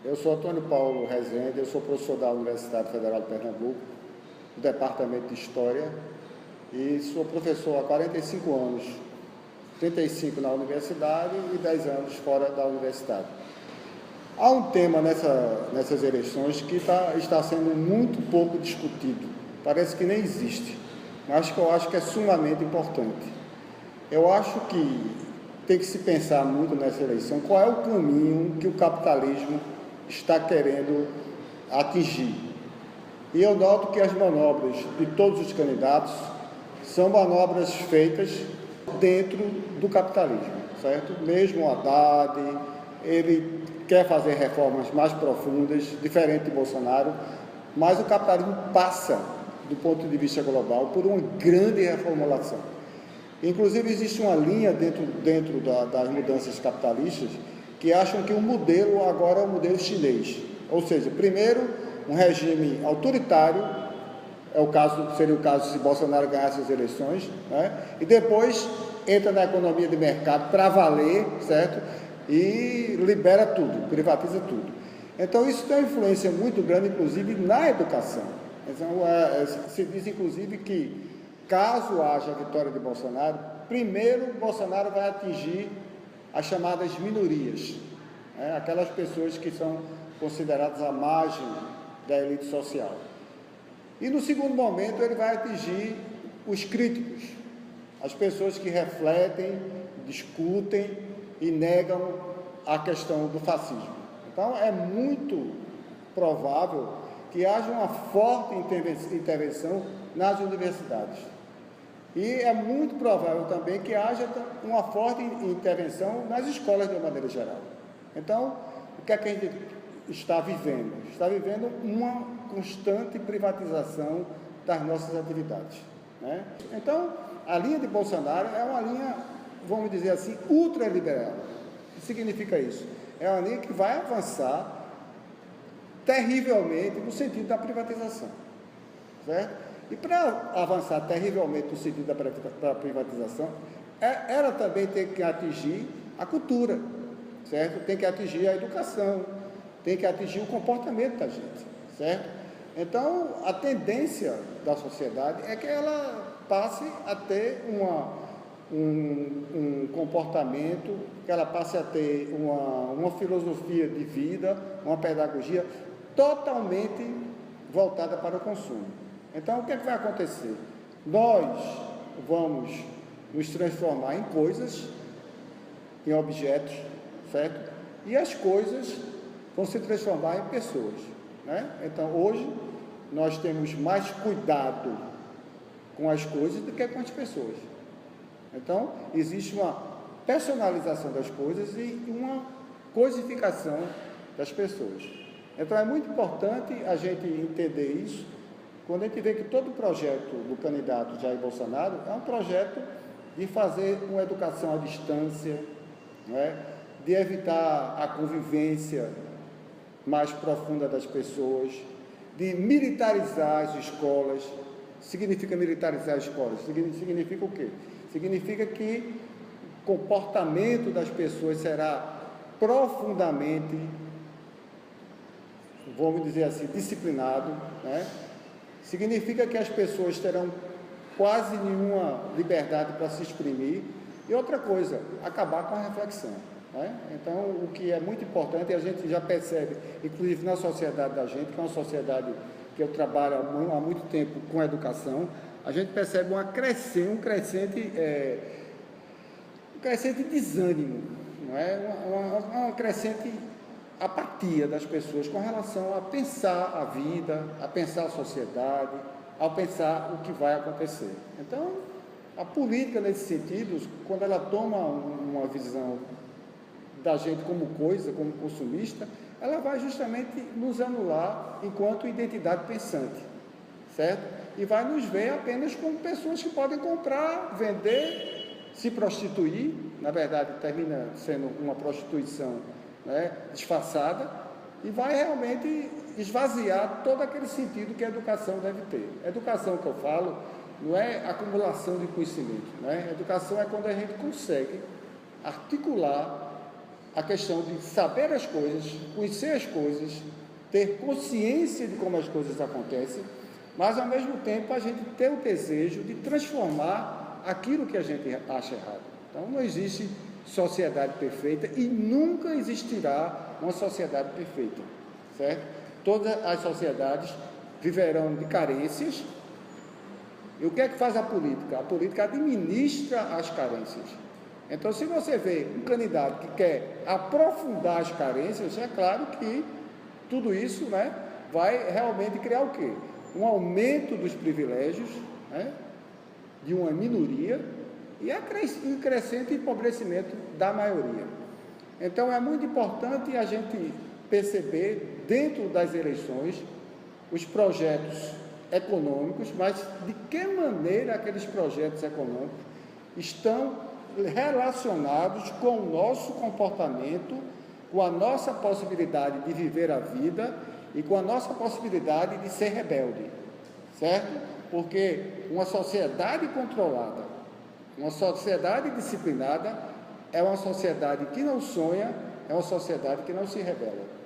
Eu sou Antônio Paulo Rezende, eu sou professor da Universidade Federal de Pernambuco, do Departamento de História, e sou professor há 45 anos, 35 na universidade e 10 anos fora da universidade. Há um tema nessas eleições que está sendo muito pouco discutido, parece que nem existe, mas que eu acho que é sumamente importante. Eu acho que tem que se pensar muito nessa eleição qual é o caminho que o capitalismo está querendo atingir. E eu noto que as manobras de todos os candidatos são manobras feitas dentro do capitalismo, certo? Mesmo o Haddad, ele quer fazer reformas mais profundas, diferente de Bolsonaro, mas o capitalismo passa, do ponto de vista global, por uma grande reformulação. Inclusive, existe uma linha dentro das mudanças capitalistas que acham que o modelo agora é o modelo chinês. Ou seja, primeiro, um regime autoritário, seria o caso se Bolsonaro ganhasse as eleições, né? E depois entra na economia de mercado para valer, certo? E libera tudo, privatiza tudo. Então, isso tem uma influência muito grande, inclusive, na educação. Então, se diz, inclusive, que caso haja a vitória de Bolsonaro, primeiro Bolsonaro vai atingir as chamadas minorias, né? Aquelas pessoas que são consideradas à margem da elite social. E no segundo momento ele vai atingir os críticos, as pessoas que refletem, discutem e negam a questão do fascismo. Então é muito provável que haja uma forte intervenção nas universidades. E é muito provável também que haja uma forte intervenção nas escolas de uma maneira geral. Então, o que é que a gente está vivendo? Está vivendo uma constante privatização das nossas atividades, né? Então, a linha de Bolsonaro é uma linha, vamos dizer assim, ultraliberal. O que significa isso? É uma linha que vai avançar terrivelmente no sentido da privatização, certo? E para avançar terrivelmente no sentido da privatização, ela também tem que atingir a cultura, certo? Tem que atingir a educação, tem que atingir o comportamento da gente, certo? Então, a tendência da sociedade é que ela passe a ter um comportamento, que ela passe a ter uma filosofia de vida, uma pedagogia totalmente voltada para o consumo. Então, o que é que vai acontecer? Nós vamos nos transformar em coisas, em objetos, certo? E as coisas vão se transformar em pessoas, né? Então, hoje, nós temos mais cuidado com as coisas do que com as pessoas. Então, existe uma personalização das coisas e uma coisificação das pessoas. Então, é muito importante a gente entender isso, quando a gente vê que todo o projeto do candidato Jair Bolsonaro é um projeto de fazer uma educação à distância, né? De evitar a convivência mais profunda das pessoas, de militarizar as escolas. Significa militarizar as escolas? Significa o quê? Significa que o comportamento das pessoas será profundamente, vamos dizer assim, disciplinado, né? Significa que as pessoas terão quase nenhuma liberdade para se exprimir. E outra coisa, acabar com a reflexão, né? Então, o que é muito importante, a gente já percebe, inclusive na sociedade da gente, que é uma sociedade que eu trabalho há muito tempo com educação, a gente percebe um crescente desânimo, não é? uma crescente apatia das pessoas com relação a pensar a vida, a pensar a sociedade, a pensar o que vai acontecer. Então, a política, nesse sentido, quando ela toma uma visão da gente como coisa, como consumista, ela vai justamente nos anular enquanto identidade pensante, certo? E vai nos ver apenas como pessoas que podem comprar, vender, se prostituir, na verdade termina sendo uma prostituição, né, disfarçada, e vai realmente esvaziar todo aquele sentido que a educação deve ter. A educação que eu falo não é acumulação de conhecimento, né? A educação é quando a gente consegue articular a questão de saber as coisas, conhecer as coisas, ter consciência de como as coisas acontecem, mas ao mesmo tempo a gente ter o desejo de transformar aquilo que a gente acha errado. Então não existe sociedade perfeita e nunca existirá uma sociedade perfeita, certo? Todas as sociedades viverão de carências. E o que é que faz a política? A política administra as carências. Então, se você vê um candidato que quer aprofundar as carências, é claro que tudo isso, né, vai realmente criar o quê? Um aumento dos privilégios, né, de uma minoria e um crescente empobrecimento da maioria. Então, é muito importante a gente perceber, dentro das eleições, os projetos econômicos, mas de que maneira aqueles projetos econômicos estão relacionados com o nosso comportamento, com a nossa possibilidade de viver a vida e com a nossa possibilidade de ser rebelde, certo? Porque uma sociedade controlada, uma sociedade disciplinada é uma sociedade que não sonha, é uma sociedade que não se rebela.